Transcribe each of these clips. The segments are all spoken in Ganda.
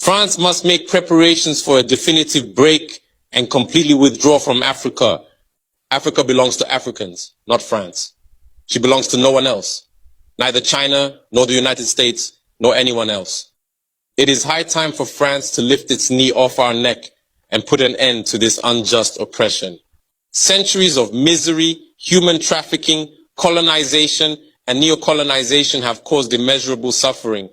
France must make preparations for a definitive break and completely withdraw from Africa. Africa belongs to Africans, not France. She belongs to no one else, neither China, nor the United States, nor anyone else. It is high time for France to lift its knee off our neck and put an end to this unjust oppression. Centuries of misery, human trafficking, colonization, and neocolonization have caused immeasurable suffering.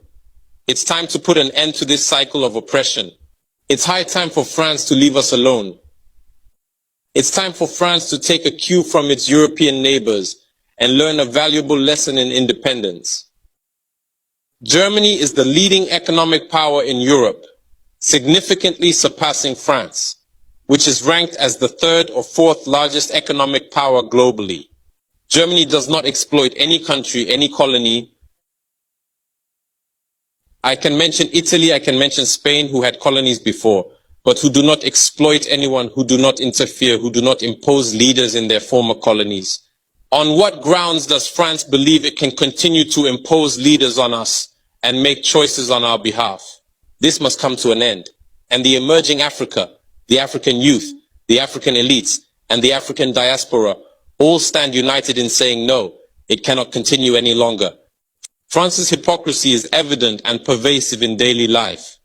It's time to put an end to this cycle of oppression. It's high time for France to leave us alone. It's time for France to take a cue from its European neighbors and learn a valuable lesson in independence. Germany is the leading economic power in Europe, significantly surpassing France, which is ranked as the third or fourth largest economic power globally. Germany does not exploit any country, any colony. I can mention Italy, I can mention Spain, who had colonies before, but who do not exploit anyone, who do not interfere, who do not impose leaders in their former colonies. On what grounds does France believe it can continue to impose leaders on us and make choices on our behalf? This must come to an end. And the emerging Africa, the African youth, the African elites, and the African diaspora all stand united in saying no, it cannot continue any longer. France's hypocrisy is evident and pervasive in daily life.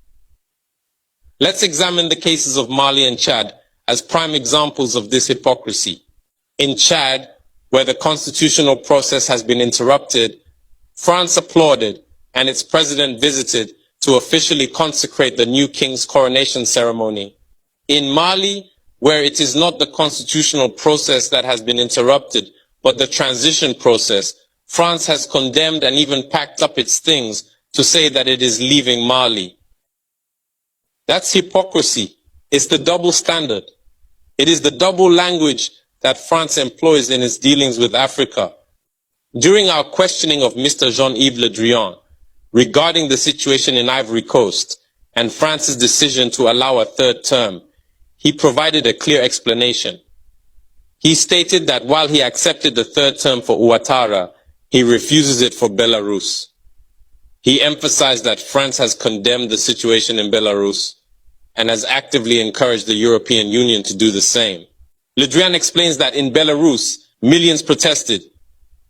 Let's examine the cases of Mali and Chad as prime examples of this hypocrisy. In Chad, where the constitutional process has been interrupted, France applauded and its president visited to officially consecrate the new king's coronation ceremony. In Mali, where it is not the constitutional process that has been interrupted, but the transition process, France has condemned and even packed up its things to say that it is leaving Mali. That's hypocrisy. It's the double standard. It is the double language that France employs in its dealings with Africa. During our questioning of Mr. Jean-Yves Le Drian regarding the situation in Ivory Coast and France's decision to allow a third term, he provided a clear explanation. He stated that while he accepted the third term for Ouattara, he refuses it for Belarus. He emphasized that France has condemned the situation in Belarus and has actively encouraged the European Union to do the same. Le Drian explains that in Belarus, millions protested,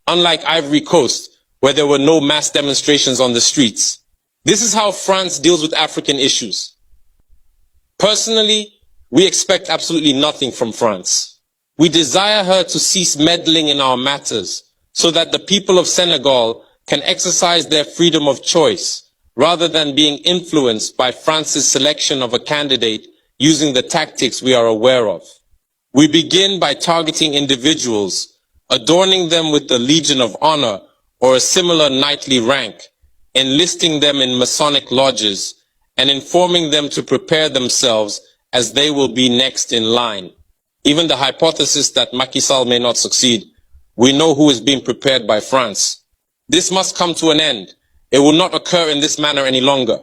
unlike Ivory Coast, where there were no mass demonstrations on the streets. This is how France deals with African issues. Personally, we expect absolutely nothing from France. We desire her to cease meddling in our matters so that the people of Senegal can exercise their freedom of choice rather than being influenced by France's selection of a candidate using the tactics we are aware of. We begin by targeting individuals, adorning them with the Legion of Honor or a similar knightly rank, enlisting them in Masonic lodges, and informing them to prepare themselves as they will be next in line. Even the hypothesis that Macky Sall may not succeed, we know who is being prepared by France. This must come to an end. It will not occur in this manner any longer.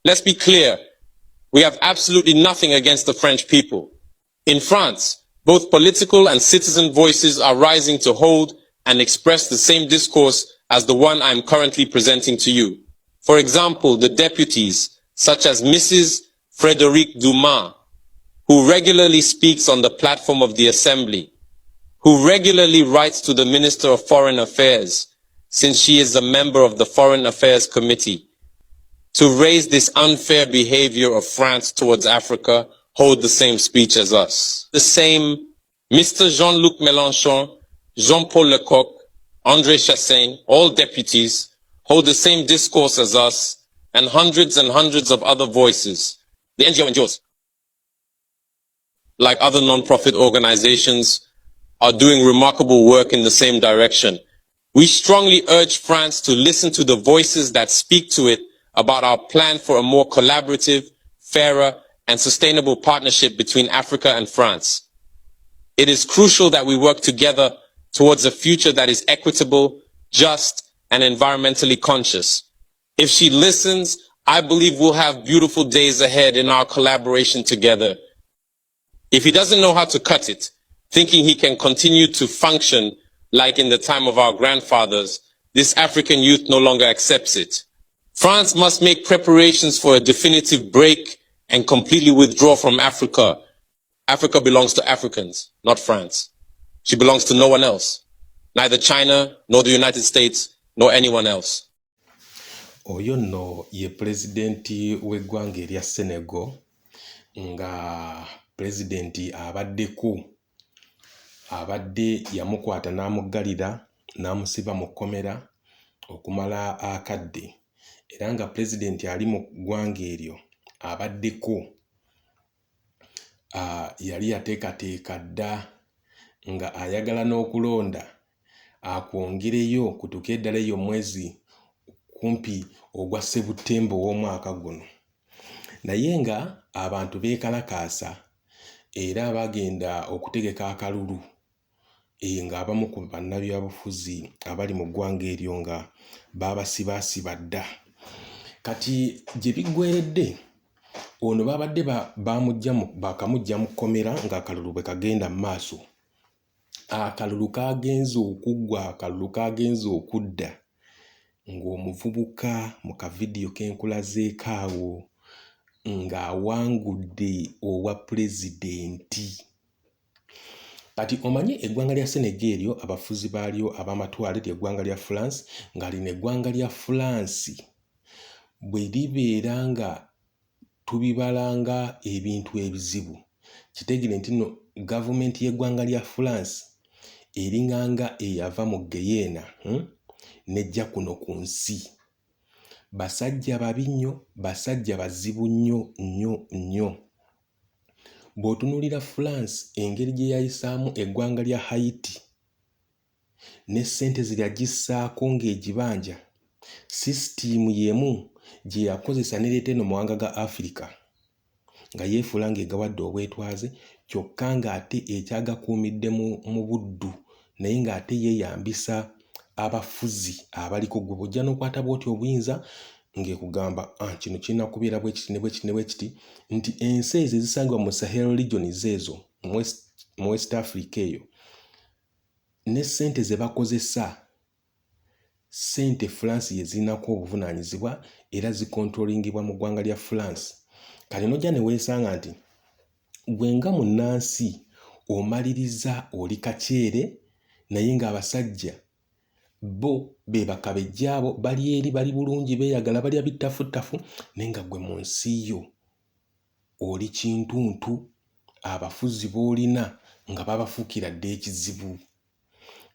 Let's be clear. We have absolutely nothing against the French people. In France, both political and citizen voices are rising to hold and express the same discourse as the one I am currently presenting to you. For example, the deputies, such as Mrs. Frédérique Dumas, who regularly speaks on the platform of the Assembly, who regularly writes to the Minister of Foreign Affairs, since she is a member of the Foreign Affairs Committee, to raise this unfair behavior of France towards Africa, hold the same speech as us. The same Mr. Jean-Luc Mélenchon, Jean-Paul Lecoq, André Chassaigne, all deputies, hold the same discourse as us, and hundreds of other voices. The NGOs, like other non-profit organizations, are doing remarkable work in the same direction. We strongly urge France to listen to the voices that speak to it about our plan for a more collaborative, fairer, and sustainable partnership between Africa and France. It is crucial that we work together towards a future that is equitable, just, and environmentally conscious. If she listens, I believe we'll have beautiful days ahead in our collaboration together. If he doesn't know how to cut it, thinking he can continue to function like in the time of our grandfathers, this African youth no longer accepts it. France must make preparations for a definitive break and completely withdraw from Africa. Africa belongs to Africans, not France. She belongs to no one else. Neither China, nor the United States, nor anyone else. Oyo nno ye pulezidenti w'eggwanga erya Senegal nga pulezidenti abadde yamukwata n'amuggalira n'amusiba mu kkomera okumala akadde era nga pulezidenti ali mu ggwanga eryo abaddeko yali yateekateeka dda nga ayagala n'okulonda akwongereyo kutuuke eddala eyo mwezi kumpi ogwa September w'omwaka guno, naye nga abantu beekalakaasa era bagenda okutegeka akalulu ng'abamu ku bannabyabufuzi abali mu ggwanga eryo nga baabasibaasiba dda. Kati gye biggweredde ono babadde bakamujja mu kkomera ng'akalulu bwe kagenda mu maaso, akalulu kagenze okuggwa, akalulu kagenze okudda, ng'omuvubuka mu kavidiyo kenkulazeeko awo ng'awangudde obwa pulezidenti. Kati omanyi eggwanga lya Senegal eryo abafuzi baalyo ab'amatwale ly'eggwanga lya France, nga lino eggwanga lya France bwe libeera nga tubibalanga ebintu ebizibu, kitegere nti nno gavumenti y'eggwanga lya France eringanga eyava mu Guyana nejja kuno ku nsi. Basajja babi nnyo, basajja bazibu nnyo. Bw'otunuulira France engeri gye yayisaamu eggwanga lya Haiti ne ssente ze yagissaako ng'egibanja, sisitiimu y'emu gye yakozesa n'ereeta eno mawanga ga Africa nga yeefuula ng'egawadde obwetwaze, kyokka ng'ate ekyagakuumidde mu buddu, naye ng'ate yeeyambisa abafuzi abaliko. Gwe bw'ojja n'okwata bw'oti obuyinza ng'ekugamba kino kirina kubeera bwe kiti ne bwe kiti ne bwe kiti, nti ensi ezo ezisangibwa mu Sahel regions ezo mu West Africa eyo ne ssente ze bakozesa, ssente France ye zirinako obuvunaanyizibwa era zikontrolingibwa mu ggwanga lya France. Kati nojja ne weesanga nti gwe nga munnansi omaliriza oli kakyere, naye ng'abasajja bo be bakabejja abo bali eri, bali bulungi, beeyagala, balya bittafutafu, naye nga gwe mu nsi yo oli kintuntu, abafuzi b'olina nga babafuukira dda ekizibu.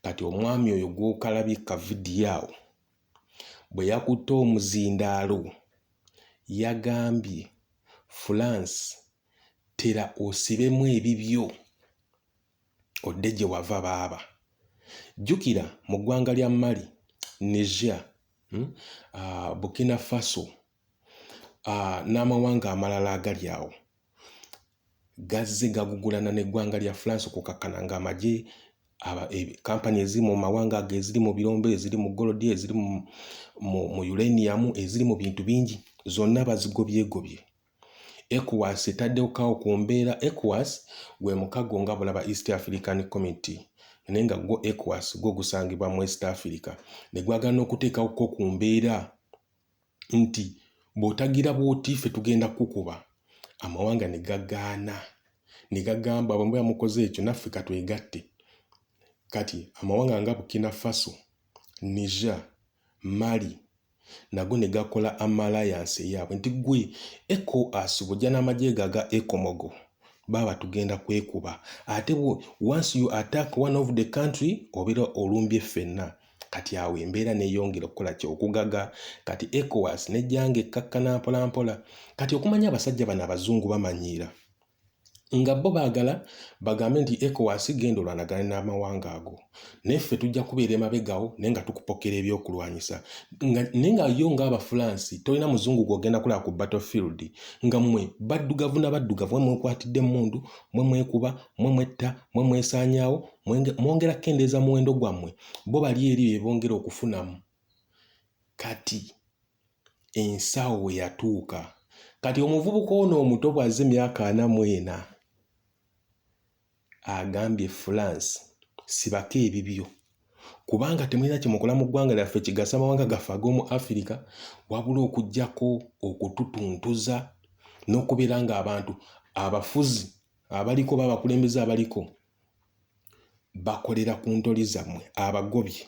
Kati omwami oyo gw'okalabye kavidiyo awo bwe yakutte omuzindaalo yagambye France tera osibemu ebibyo odde gye wava baaba. Jjukira mu ggwanga lya Mali, Niger, Burkina Faso n'amawanga amalala agali awo gazze gagugulana n'eggwanga lya France okukakkana ng'amagye kampani eziri mu mawanga ago, eziri mu birombe, eziri mu golodi, eziri mu uranium, eziri mu bintu bingi, zonna bazigobyegobye. ECOWAS etaddewo ku mbeera. ECOWAS gwe mukago nga bulaba East African Community, naye nga gwo ECOWAS gwo gusangibwa mu West Africa, ne gwagala n'okuteekako ku mbeera nti bw'otagira bw'oti ffe tugenda kukuba. Amawanga ne gagaana, ne gagamba bwe mukoze ekyo naffe katwegatte. Kati amawanga nga Burkina Faso, Niger, Mali nago ne gakola alliance yaabwe nti gwe ECOWAS bw'ojja n'amagye gaga ECOMOGO baba tugenda kwekuba. Ate once you attack one of the country obeera olumbye ffenna. Kati awo embeera neeyongera okukola okugaga. Kati ECOWAS nejjanga ekkakkana mpola mpola. Kati okumanya abasajja bano abazungu bamanyiira nga bo baagala bagambe nti ECOWAS genda olwanagane n'amawanga ago, naye ffe tujja kubeera emabegawo naye nga tukupokera ebyokulwanyisa. Naye nga yo ng'Abafulansi tolina muzungu gw'ogenda kulaba ku battlefield nga mmwe baddugavu na baddugavu, mwe mwekwatidde emmundu, mwe mwekuba, mwe mwetta, mwe mwesaanyaawo, mwongera kukendeeza muwendo gwammwe, bo bali eri bye bongera okufunamu. Kati ensawo we yatuuka, kati omuvubuka ono omuto bw'azze emyaka 44 agambye France sibako ebibyo, kubanga temulina kyemukola mu ggwanga lyaffe kigasa amawanga gaffe ag'omu Afirika wabula okuggyako okututuntuza n'okubeera ng'abantu abafuzi abaliko b'abakulembeze abaliko bakolera ku ntoli zammwe abagobye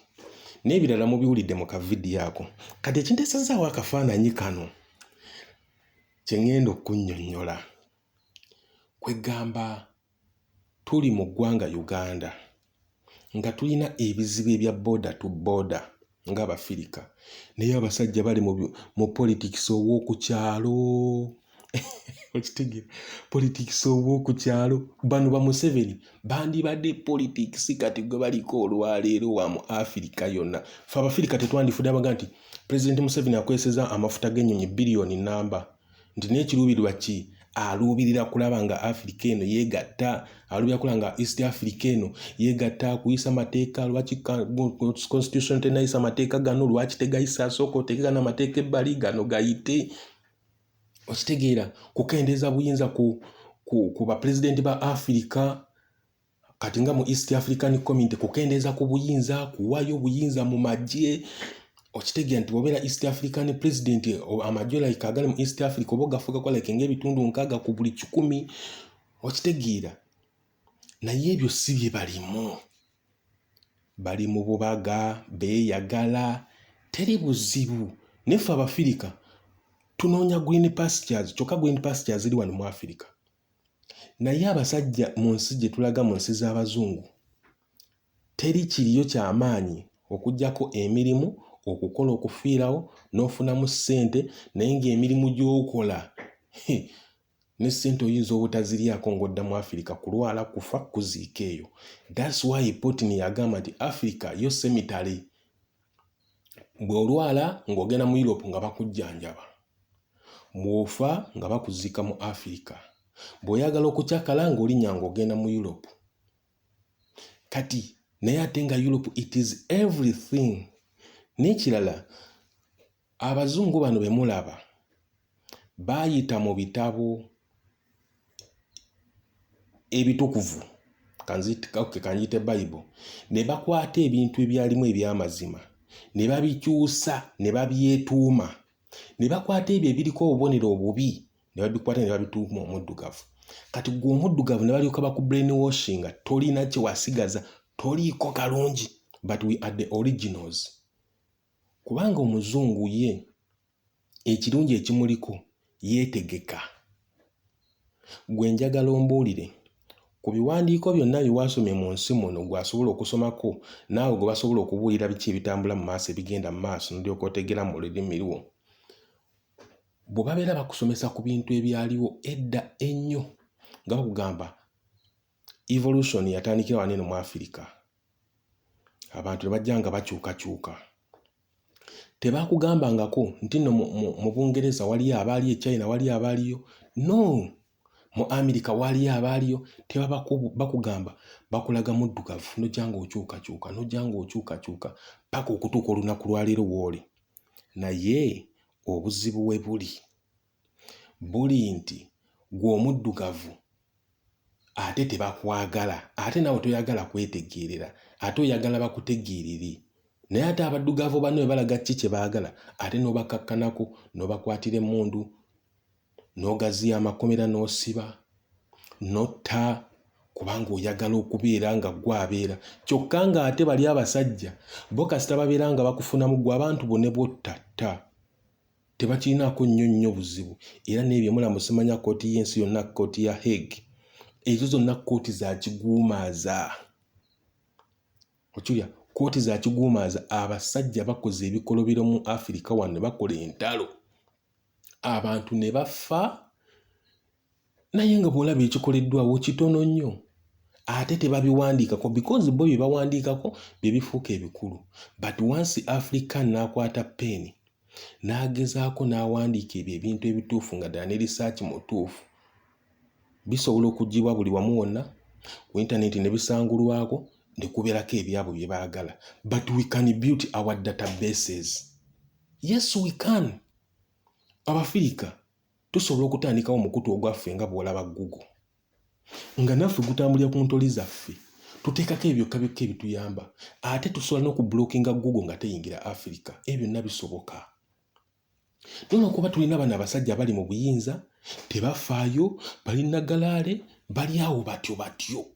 n'ebirala mubiwulidde mu kavidiyo ako. Kati ekinteesezaawo akafaananyi kano kye ŋŋenda okunnyonnyola kwegamba tuli mu ggwanga Uganda nga tulina ebizibu ebya border to border ng'Abafirika naye abasajja bali mu politics ow'oku kyalo okitegeera politics ow'oku kyalo bano ba Museveni bandibadde politics kati gwe baliko olwaleero wa mu Afirika yonna. Ffe Abafirika tetwandifudde abaga nti President Museveni akweseza amafuta g'ennyonyi biliyoni namba nti n'ekiruubirirwa ki aluubirira kulaba nga Afirika eno yeegatta, aluubirira kulaba nga East Africa eno yeegatta kuyisa amateeka. Lwaki constitution tenayisa amateeka gano, lwaki tegayisa asooka oteeka n'amateeka ebbali gano gayite? Okitegeera kukendeeza buyinza ku bapulezidenti ba Afirika kati nga mu East African Community, kukendeeza ku buyinza, kuwaayo buyinza mu magye. Okitegeera nti bw'obeera East African President amagye like agali mu East Africa oba ogafuukako like ng'ebitundu 6 ku buli 100. Okitegeera naye ebyo si bye balimu. Bali mu bubaga, beeyagala, teri buzibu. Neffe Abafirika tunoonya green pastures, kyokka green pastures ziri wano mu Afirika. Naye abasajja mu nsi gye tulaga mu nsi z'Abazungu teri kiriyo ky'amaanyi okuggyako emirimu, okukola okufiirawo n'ofunamu ssente, naye ng'emirimu gy'okola ne ssente oyinza obutaziryako ng'odda mu Afirika, kulwala, kufa, kuziika eyo. That's why Putin yagamba nti Africa yo cemetery. Bw'olwala ng'ogenda mu Europe nga bakujjanjaba, bw'ofa nga bakuziika mu Afirika, bw'oyagala okukyakala ng'olinnya ng'ogenda mu Europe. Kati naye ate nga Europe it is everything. N'ekirala Abazungu bano be mulaba baayita mu bitabo ebitukuvu, kanjite Bible, ne bakwata ebintu ebyalimu eby'amazima ne babikyusa ne babyetuuma, ne bakwata ebyo ebiriko obubonero obubi ne babikwata ne babituuma omuddugavu. Kati gwe omuddugavu ne balyoka baku brainwashing, tolina kye wasigaza, toliiko kalungi, but we are the originals. Kubanga Omuzungu ye ekirungi ekimuliko yeetegeka. Gwe njagala ombuulire ku biwandiiko byonna bye wasomye mu nsi muno gwasobola okusomako naawe gwe basobola okubuulira biki ebitambula mu maaso ebigenda mu maaso n'olyoka otegeera mu lulimi lwo. Bwe babeera bakusomesa ku bintu ebyaliwo edda ennyo nga bakugamba evolution yatandikira wano eno mu Afirika, abantu ne bajja nga bakyukakyuka. Tebakugambangako nti no mu Bungereza waliyo abaali, e China waliyo abaaliyo. No, mu Amerika waliyo abaaliyo. Tebaba bakugamba, bakulaga muddugavu n'ojja ng'okyukakyuka n'ojja ng'okyukakyuka paka okutuuka olunaku lwaleero w'oli. Naye obuzibu we buli nti gwe omuddugavu ate tebakwagala, ate nawe toyagala kwetegeerera, ate oyagala bakutegeerere. Naye ate abaddugavu banno balaga ki kye baagala, ate n'obakakkanako n'obakwatira emmundu n'ogaziya amakomera n'osiba n'otta, kubanga oyagala okubeera nga gwabeera. Kyokka ng'ate bali abasajja bo kasita babeera nga bakufunamu gwe abantu bo ne bottatta, tebakirinaako nnyo buzibu. Era n'ebyo mulamu simanya kkooti y'ensi yonna, kkooti ya Hague, ezo zonna kkooti za kiguumaaza. Okiwulira, kkooti za kiguumaaza. Abasajja bakoze ebikolobero mu Afirika wano ne bakola entalo, abantu ne bafa. Naye nga bw'olaba ekikoleddwawo kitono nnyo, ate tebabiwandiikako because bo bye bawandiikako bye bifuuka ebikulu. But once African n'akwata pen n'agezaako n'awandiika ebyo ebintu ebituufu nga ddala ne research mutuufu, bisobola okuggyibwa buli wamu wonna ku internet ne bisangulwako ne kubeerako ebyabo bye baagala. But we can build our databases. Yes, we can. Abafirika tusobola okutandikawo omukutu ogwaffe nga bw'olaba Google, nga naffe gutambulira ku ntoli zaffe, tuteekako ebyokka byokka ebituyamba ate tusobola n'okublockinga Google nga teyingira Africa. Ebyo byonna bisoboka. Nolwekuba tulina bano abasajja abali mu buyinza tebafaayo, balina galaale, bali awo batyo.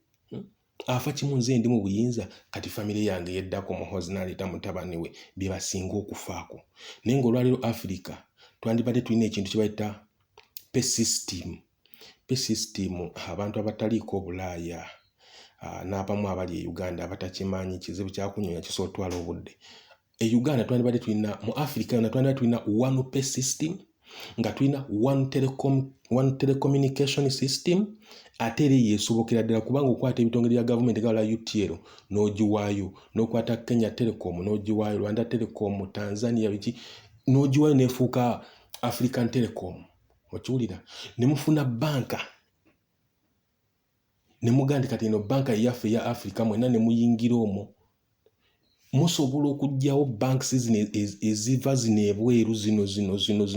Afa kimu nze ndi mu buyinza kati famire yange yeddako muhozi n'aleeta mutabani we bye basinga okufaako. Naye ng'olwaleero Africa twandibadde tulina ekintu kye bayita pay system. Pay system abantu abataliiko Bulaaya n'abamu abali e Uganda abatakimanyi kizibu kyakunyonya kisobola otwala obudde. E Uganda twandibadde tulina mu Africa yonna twandibadde tulina one pay system nga tulina one telecommunication system ate era yeesobokera ddala kubanga okwata ebitongole bya gavumenti gawala UTL n'ogiwaayo n'okwata Kenya Telecom n'ogiwaayo Rwanda Telecom Tanzania biki n'ogiwaayo n'efuuka African Telecom. Okiwulira ne mufuna banka ne muganda kati eno banka yaffe ya Africa mwenna ne muyingira omwo musobola okugyawo banks zino eziva zino ebweru zino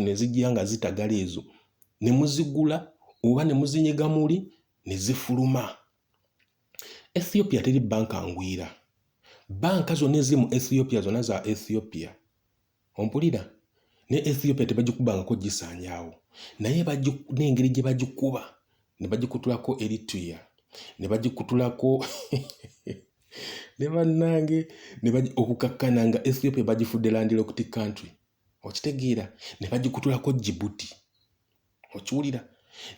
ezijja nga zitagala ezo ne muzigula oba ne muzinyiga muli ne zifuluma. Ethiopia teri banka ngwira. Banka zonna eziri mu Ethiopia zonna za Ethiopia. Ompulira? Ne Ethiopia tebagikubangako gisaanyaawo. Naye n'engeri gye bagikuba ne bagikutulako Eritrea ne bagikutulako ne bannange okukakkana nga Ethiopia bagifudde landlocked country. Okitegeera? Ne bagikutulako Djibouti. Okiwulira?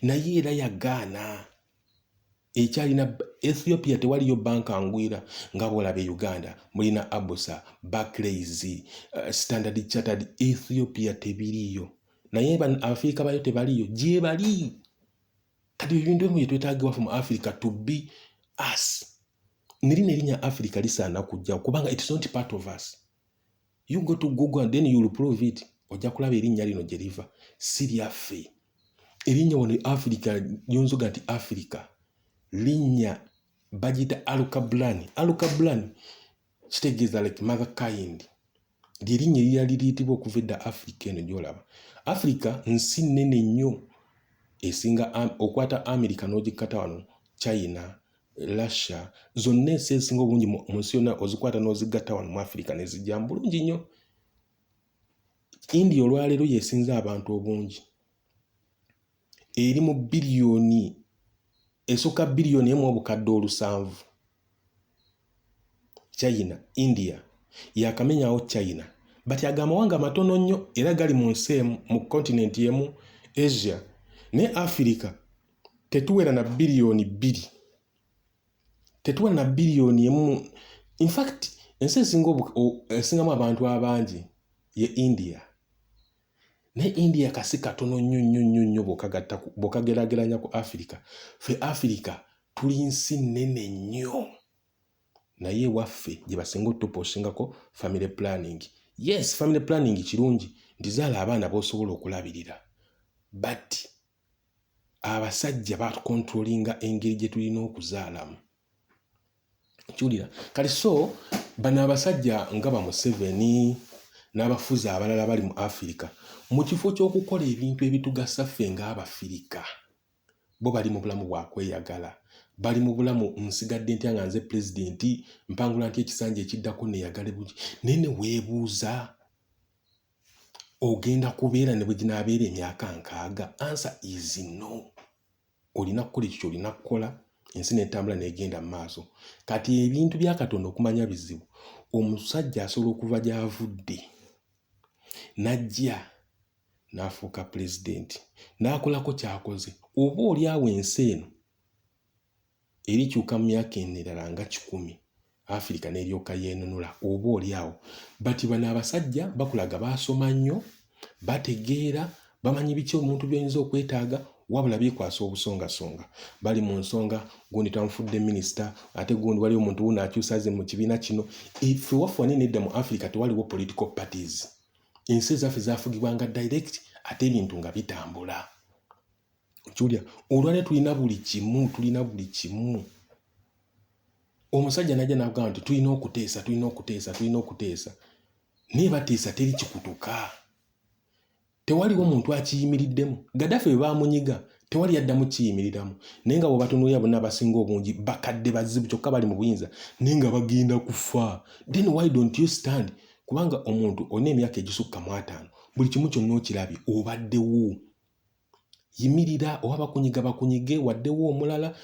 Naye era yagaana ekyalina Ethiopia tewaliyo banka ngwira nga bwolaba e Uganda mulina Absa, Barclays, Standard Chartered. Ethiopia tebiriyo. Naye Afrika bayo tebaliyo gye bali. Kati ebintu ebyo twetaagibwa mu Africa to be us. Nirina erinya Africa lisaana kujja kubanga it's not part of us. You go to Google and then you will prove it. Ojja kulaba erinnya lino gye liva si lyaffe. Erinnya wano Africa nyonzoga nti Africa linnya bagita Alukablani. Alukablani kitegeeza like mother kind. Lyerinnya eryali liyitibwa okuva edda Africa eno gy'olaba. Africa nsi nnene nnyo esinga okwata America n'ogikata wano China, Russia, zonna ensi esinga obungi mu nsi yonna ozikwata n'ozigatta wano mu Africa ne zijja bulungi nnyo. India olwaleero yeesinza abantu obungi. Eri mu biliyoni esooka biliyoni emu obukadde 7. China, India yakamenyawo China. But agamawanga matono nnyo era gali mu nsi emu mu continent emu Asia. Ne Africa tetuwera na biliyoni 2. Tetuwera na biliyoni emu. In fact ensi esingamu abantu abangi ye India. Ne India kasi katono nnyo bw'okagerageranya ku Africa. Fe Africa tuli nsi nnene nnyo. Naye waffe gye basinga otuposingako family planning. Yes, family planning kirungi ndizaala abaana b'osobola okulabirira. But abasajja bakontrolinga engeri gye tulina okuzaalamu. Kiwulira? Kati so bano abasajja nga ba Museveni n'abafuzi abalala bali mu Africa mu kifo ky'okukola ebintu ebitugasa ffe ng'Abafirika bo bali mu bulamu bwa kweyagala. Bali mu bulamu nsigadde ntya nga nze pulezidenti mpangula ntya ekisanja ekiddako neeyagale bulungi. Naye ne weebuuza ogenda kubeera ne bwe ginaabeera emyaka 6? Answer is no. Olina kukola ekyo ky'olina kukola ensi n'etambula n'egenda mu maaso. Kati ebintu bya Katonda okumanya bizibu. Omusajja asobola okuva gy'avudde n'ajja n'afuuka pulezidenti n'akolako kyakoze. Oba oli awo ensi eno erikyuka mu myaka emirala nga 10 Africa n'eryoka yeenunula oba oli awo. Bati bano abasajja bakulaga baasoma nnyo, bategeera, bamanyi biki omuntu by'oyinza okwetaaga wabula bikwasa obusongasonga. Bali mu nsonga gundi tamufudde minisita ate gundi waliwo omuntu wuno akyusaze mu kibiina kino. Ife waffe wanene edda mu Africa tewaliwo political parties. Ensi zaffe zaafugibwanga direct ate ebintu nga bitambula. Kiwulira? Olwale tulina buli kimu. Omusajja najja n'agamba nti tulina okuteesa. Naye bateesa teri kikutuka. Tewaliwo muntu akiyimiriddemu. Gaddafi bwe baamunyiga tewali yaddamu kiyimiriramu naye nga bwebatunuulira bonna abasinga obungi bakadde bazibu kyokka bali mu buyinza naye nga bagenda kufa. Then why don't you stand? Kubanga omuntu olina emyaka egisukka mu 5 buli kimu kyonna okirabye obaddewo. Yimirira oba bakunyige waddewo omulala.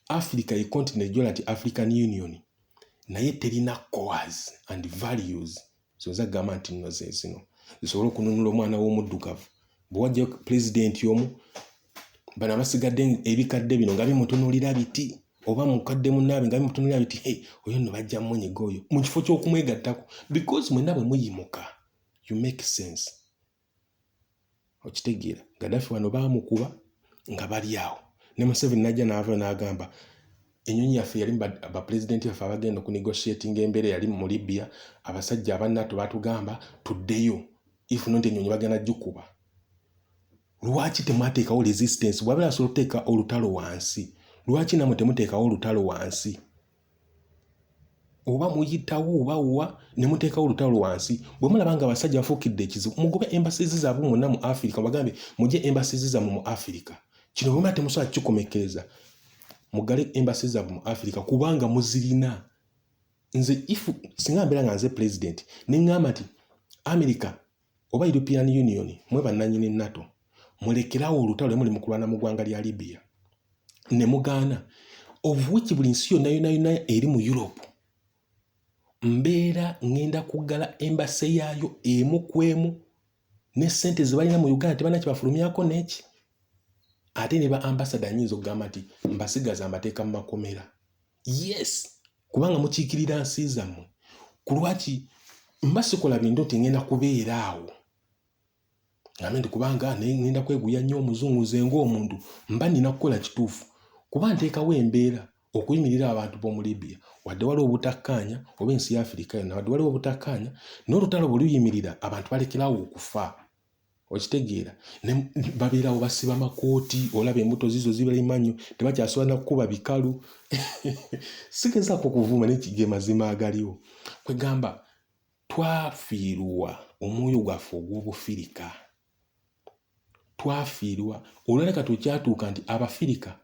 Africa ye continent gyola nti African Union naye terina cores and values zoza gamba nti nno zino zisobola okununula omwana w'omuddugavu. Bw'wajja president omu bano abasigadde ebikadde bino nga bimutunuulira biti oba mukadde munaabe nga bimutunuulira biti oyo nno bajja mmunyiga oyo mu kifo ky'okumwegattako because mwenna bwe muyimuka you make sense. Okitegeera Gaddafi wano baamukuba nga bali awo ne Museveni najja n'ava n'agamba enyonyi yaffe yali ba president yaffe abagenda ku negotiating embeera yali mu Libya abasajja abannato batugamba tuddeyo if not enyonyi bagenda gikuba. Lwaki temwateekawo resistance? Bw'abeera asobola okuteeka olutalo wansi lwaki namwe temuteekawo olutalo wansi? Oba muyitawo oba ne muteekawo olutalo wansi. Bwe mulaba nga abasajja bafuukidde ekizibu mugobe embassies zaabwe mwonna mu Africa bagambe mujje embassies zammwe mu Africa. Kino bwe temusobola kikomekereza mugale embassies zaabwe mu Africa kubanga muzirina. Nze singa mbeera nga nze president ne ngamba nti America oba European Union mwe bannannyini NATO mulekerawo olutalo muli mu kulwana mu ggwanga lya Libya ne mugaana of which buli nsi yonna eri mu Europe mbeera ngenda kuggala embassy yaayo emu ku emu ne ssente ze balina mu Uganda tebalina kibafulumyako n'eki ate ne ba ambassador nyinza okugamba nti mbasigaza amateeka mu makomera. Yes kubanga mukiikirira nsi zammwe. Ku lwaki mbasikola bintu nti ngenda kubeera awo ngambe nti kubanga ngenda kweguya nnyo omuzungu nze ng'omuntu mba nina kukola kituufu kuba nteekawo embeera okuyimirira abantu b'omu Libya wadde waliwo obutakkaanya oba ensi ya Afrika yonna wadde waliwo obutakkaanya n'olutalo bwe luyimirira abantu balekerawo okufa. Okitegeera ne babeerawo basiba makooti olaba embuto zizo zibeera mannyo tebakyasobola kukuba bikalu. Sigezaako kuvuma n'ekige mazima agaliwo kwegamba twafiirwa omwoyo gwaffe ogw'Obufirika. Twafiirwa olwaleka tukyatuuka nti Abafirika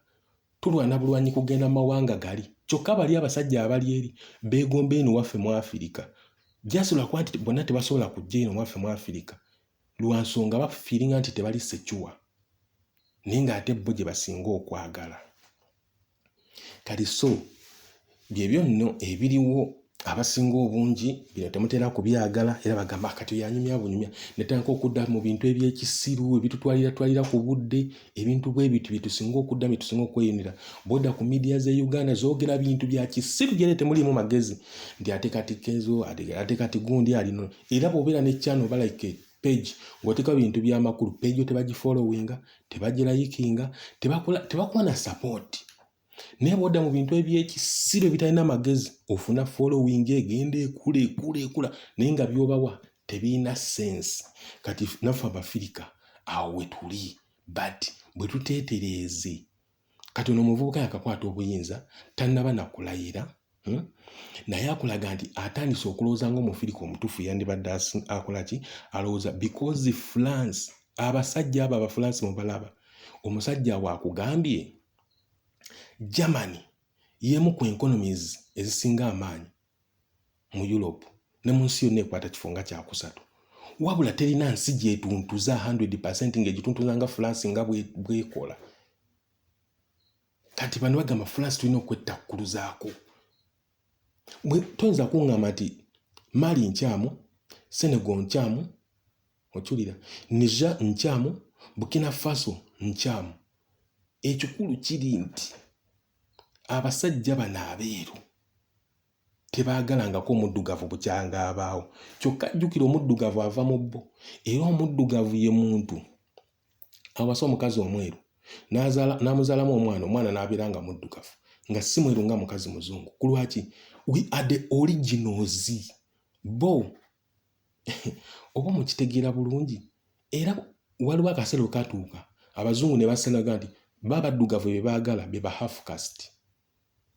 tulwana bulwanyi kugenda mu mawanga gali kyokka bali abasajja abali eri beegomba eno waffe mu Africa jasobola kuba nti bonna tebasobola kujja eno waffe mu Africa lwa nsonga bafiiringa nti tebali secure naye ng'ate bo gye basinga okwagala. Kati so byebyo nno ebiriwo abasinga obungi bino temutera kubyagala era bagamba kati yanyumya bunyumya netandika okudda mu bintu ebyekisiru ebitutwalira ku budde ebintu bwe bitusinga okudda bitusinga okweyunira boda ku media ze Uganda zoogera bintu bya kisiru gyere temulimu magezi ndi ate kati Kenzo ate kati gundi alino era bw'obeera ne channel like page ng'oteeka bintu by'amakulu page tebagifollowinga tebagirayikinga tebakuwa na support. Naye bw'odda mu bintu ebyekisiru ebitalina magezi ofuna following egenda ekula naye nga by'obawa tebiina sense. Kati naffe Abafirika awo we tuli but bwe tuteetereeze kati ono omuvubuka yakakwata obuyinza tannaba nakulayira naye akulaga nti atandise okulowooza ng'Omufirika omutuufu yandibadde akola ki alowooza because France abasajja abo Abafransi mubalaba omusajja waakugambye Germany yemu ku economies ezisinga amaanyi mu Europe ne mu nsi yonna ekwata kifo nga kyakusatu wabula terina nsi gyetuntuza 100% ng'egituntuza nga France nga bwekola. Kati bano bagamba France tulina okwettakkuluzaako. Toyinza kuŋŋamba nti Mali nkyamu, Senegal nkyamu, okiwulira, Niger nkyamu, Burkina Faso nkyamu. Ekikulu kiri nti abasajja bano abeeru tebaagalangako omuddugavu bukyanga abaawo kyokka jjukira omuddugavu ava mu bbo era omuddugavu ye muntu awasa omukazi omweru n'amuzaalamu omwana n'abeera nga muddugavu nga si mweru nga mukazi muzungu. Ku lwaki we are the originals bo oba mukitegeera bulungi era waliwo akaseera katuuka abazungu ne basalaga nti babaddugavu be baagala be ba half caste.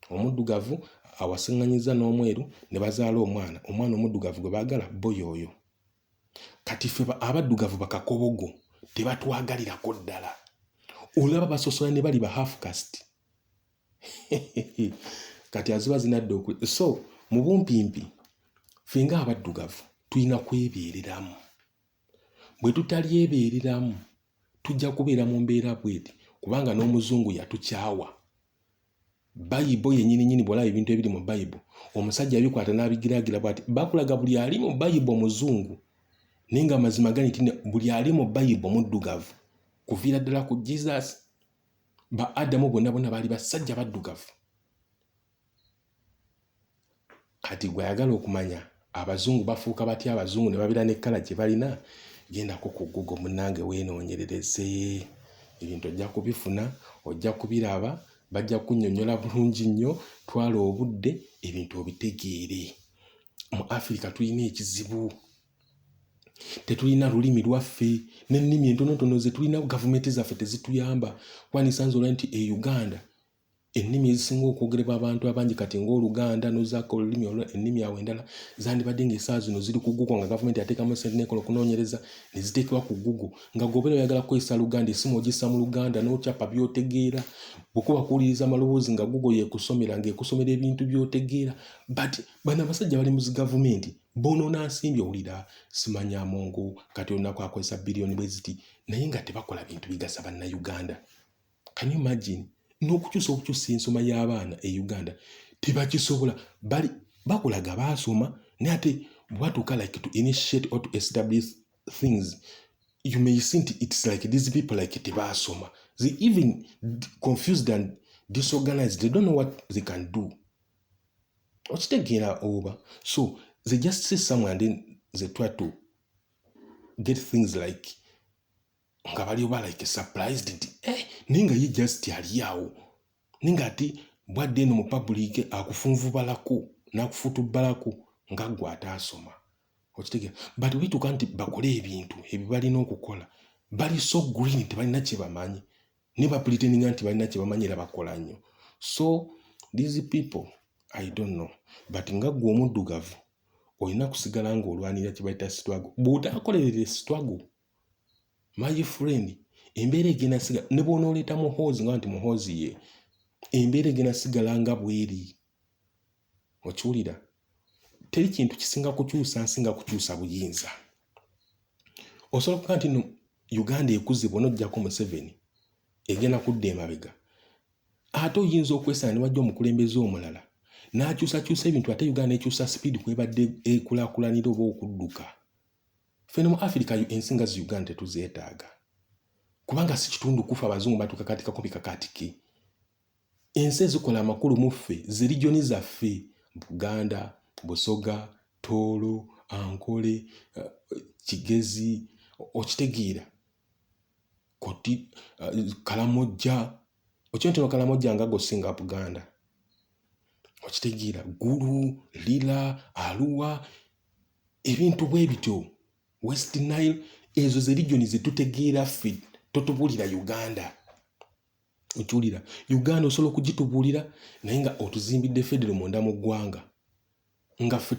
Omuddugavu awasaŋŋanyiza n'omweru ne bazaala omwana omuddugavu gwe baagala bo yoyo. Kati ffe abaddugavu bakakobogo tebatwagalirako ddala olaba basosola ne bali ba half caste kati aziba zinadde so mu bumpimpi ffe nga abaddugavu tulina kwebeereramu. Bwe tutalyebeereramu tujja kubeera mu mbeera bweti kubanga n'omuzungu yatukyawa. Bayibo yennyini bw'olaba ebintu ebiri mu Bayibo omusajja abikwata n'abigiraagira bw'ati bakulaga buli ali mu Bayibo muzungu naye nga amazima gani nti buli ali mu Bayibo muddugavu kuviira ddala ku Jesus. Ba Adamu bonna baali basajja baddugavu. Kati gwe ayagala okumanya abazungu bafuuka batya abazungu ne babeera n'ekkala gye balina, gendako ku Google munnange weenoonyerereze ebintu ojja kubifuna, ojja kubiraba, bajja kunnyonnyola bulungi nnyo. Twala obudde ebintu obitegeere. Mu Afirika tulina ekizibu, tetulina lulimi lwaffe n'ennimi entonotono ze tulina gavumenti zaffe tezituyamba. Kwanisanze olwa nti e Uganda ennimi ezisinga okwogerebwa abantu abangi kati ng'Oluganda n'ozaako olulimi ennimi awo endala zandibadde ng'essaawa zino ziri ku Google nga gavumenti ateekamu ssente n'ekola okunoonyereza ne ziteekebwa ku Google nga g'obeera oyagala kukozesa Luganda essimu ogissa mu Luganda n'okyapa by'otegeera. Bw'okuba kuwuliriza amaloboozi nga Google yeekusomera ng'ekusomera ebintu by'otegeera. But bano abasajja bali mu zigavumenti boonoona nsimbi owulira simanya Mongo kati olunaku akozesa biliyoni bwe ziti naye nga tebakola bintu bigasa bannayuganda. Can you imagine? N'okukyusa ensoma y'abaana e Uganda tebakisobola. Bakulaga baasoma naye ate bwatuuka like to initiate or to establish things you may think it's like these people like tebaasoma. They even confused and disorganized. They don't know what they can do. Okitegeera over. So they just say somewhere and then they try to get things like nga bali oba like surprised nti naye nga ye just ali awo naye nga ate bwadde eno mu public akufunvubalako n'akufutubbalako nga ggwe ataasoma. Okitegeera but bituuka nti bakole ebintu ebyo balina okukola bali so green tebalina kye bamanyi ne bapuliteninga nti balina kye bamanyi era bakola nnyo. So these people I don't know but nga ggwe omuddugavu olina kusigala ng'olwanira kye bayita struggle. Bw'otaakolerera struggle my friend embeera egenda sigala ne bw'onooleeta muhoozi nga nti muhoozi ye embeera egenda sigala nga bweri. Okiwulira? Teri kintu kisinga kukyusa buyinza. Osobola okuga nti no Uganda ekuzibwa n'oggyako Museveni egenda kudda emabega. Ate oyinza okwesanga ne wajja omukulembeze omulala n'akyusakyusa ebintu ate Uganda ekyusa speed kwebadde ekulaakulanira oba okudduka. Ffe ne mu Afirika ensinga zi Uganda tetuzeetaaga kubanga si kitundu kufa abazungu batuuka kati kakopi kakatike. Ensi ezikola amakulu mu ffe ze regioni zaffe Buganda, Busoga, Tooro, Ankole, Kigezi, okitegeera Koti, Kalamojja. Okintu Kalamojja nga gosinga Buganda. Okitegeera Gulu, Lira, Arua, ebintu bwe bityo. West Nile, ezo ze regioni ze tutegeera ffe totubulira Uganda. Okiwulira? Uganda osobola okugitubuulira naye nga otuzimbidde federo munda mu ggwanga nga ffe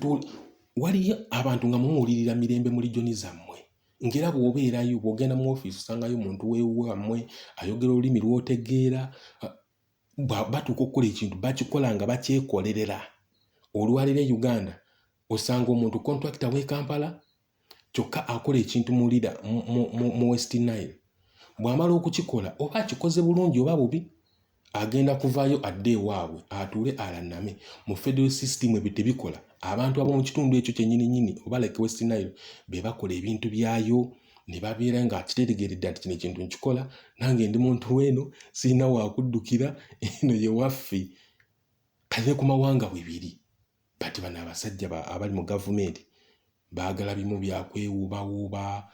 waliyo abantu nga mumuwulirira mirembe mu regioni zammwe ngera bw'obeerayo bw'ogenda mu ofiisi osangayo omuntu weewammwe ayogera olulimi lw'otegeera. Batuuka okukola ekintu bakikola nga bakyekolerera. Olwalira Uganda osanga omuntu kontrakita w'e Kampala kyokka akola ekintu mu Lira mu West Nile. Bw'amala okukikola oba akikoze bulungi oba bubi agenda kuvaayo adde ewaabwe atuule alanname. Mu federal system ebyo tebikola. Abantu ab'omu kitundu ekyo kyennyini oba like West Nile be bakola ebintu byayo ne babeera nga kiteetegeredde nti kino ekintu nkikola nange ndi muntu weeno sirina waakuddukira eno ye waffe. Kale ku mawanga bwe biri. Bati bano abasajja abali mu gavumenti baagala bimu byakwewuubawuuba.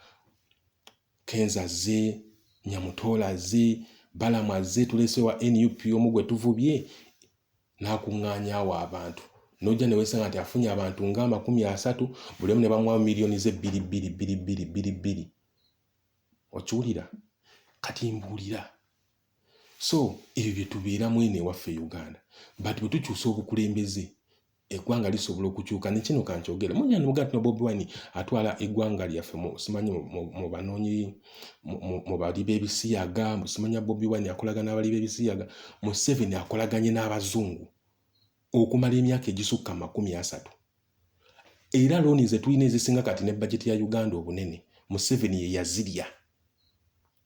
Kenza ze Nyamutoola ze Balama ze tulese wa NUP omu gwe tuvubye n'akuŋŋaanyaawo abantu n'ojja ne weesanga nti afunye abantu nga 30 buli omu ne bamuwa miliyoni ze 2. Okiwulira? Kati mbuulira. So ebyo bye tubeeramu eno ewaffe Uganda but bwe tukyusa obukulembeze eggwanga lisobola okukyuka nekino kankyogera munyani mugati no Bobi Wine atwala eggwanga lyaffe simanyi mu banoonyi mu bali b'ebisiyaga simanya Bobi Wine akolagana n'abali b'ebisiyaga Museveni akolaganye n'abazungu okumala emyaka egisukka 30 era looni ze tulina ezisinga kati ne bajeti ya Uganda obunene Museveni ye yazirya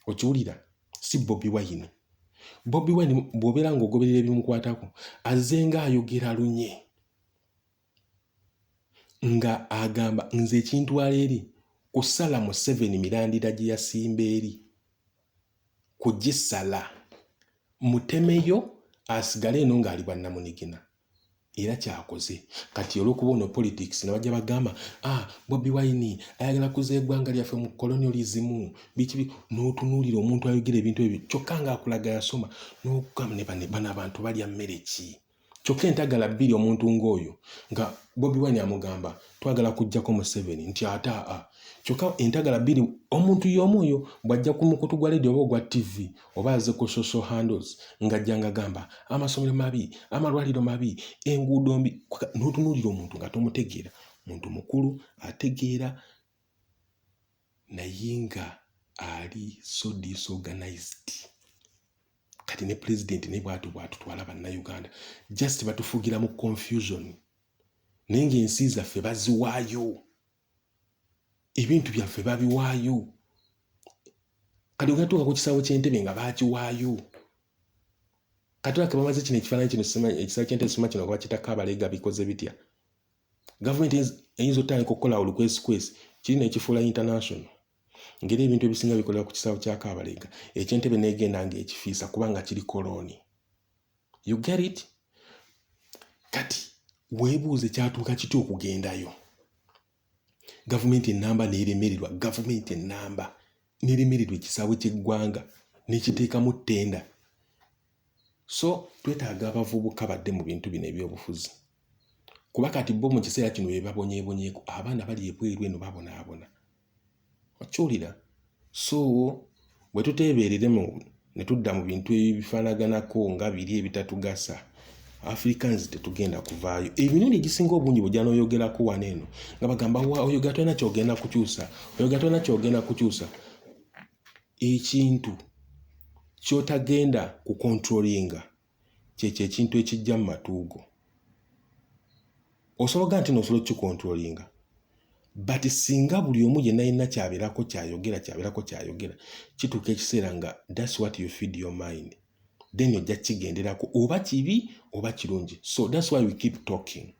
okiwulira si Bobi Wine bw'obeera ng'ogoberera ebimukwatako azenga ayogera lunye nga agamba nze ekintwala eri kusala Museveni mirandira gye yasimba eri kugisala mutemeyo asigale eno ng'ali bwannamunigina era kyakoze kati olw'okuba ono politics ne bajja bagamba Bobi Wine ayagala kuza eggwanga lyaffe mu colonialism biki n'otunuulira omuntu ayogera ebintu ebyo kyokka ng'akulaga yasoma n'okugamba ne bano abantu balya mmere ki kyokka entagala bbiri omuntu ng'oyo nga Bobi Wine amugamba twagala kujjako Museveni nti ate kyokka entagala bbiri omuntu y'omu oyo bw'ajja ku mukutu gwa radio oba ogwa TV oba aze ku social handles ng'ajjanga agamba amasomero mabi amalwaliro mabi enguudo mbi n'otunuulira omuntu nga tomutegeera muntu mukulu ategeera naye nga ali so disorganized kati ne president ne bwatutwala bannayuganda just batufugira mu confusion naye ng'ensi zaffe baziwaayo ebintu byaffe babiwaayo kati ogatuuka ku kisaawe ky'entebe nga baakiwaayo kati olake bamaze kino ekifaananyi kino ekisaawe ky'entebe sima kino kuba kitaka abaleega bikoze bitya gavumenti eyinza otandika okukola olukwesikwesi kirina ekifuula international ngeri ebintu ebisinga bikolera ku kisaawe kya Kabalega eky'entebe n'egenda ng'ekifiisa kubanga kiri koloni you get it kati weebuuze kyatuuka kitya okugendayo gavumenti ennamba n'eremererwa gavumenti ennamba n'eremererwa ekisaawe ky'eggwanga n'ekiteekamu ttenda so twetaaga abavubuka badde mu bintu bino eby'obufuzi kuba kati bo mu kiseera kino bye babonyeebonyeeko abaana bali ebweru eno babonaabona okiwulira so bwe tuteebereremu ne tudda mu bintu ebifaanaganako nga biri ebitatugasa Africans tetugenda kuvaayo emirundi egisinga obungi bujja n'oyogerako wano eno nga bagamba oyogera tolina kyogenda kukyusa oyogera tolina kyogenda kukyusa ekintu ky'otagenda kukontrolinga kyekyo ekintu ekijja mu matuugo osobola nti n'osobola okukikontrolinga but singa buli omu yenna yenna kyabeerako kyayogera kituuka ekiseera nga that's what you feed your mind then ojja kigenderako oba kibi oba kirungi so that's why we keep talking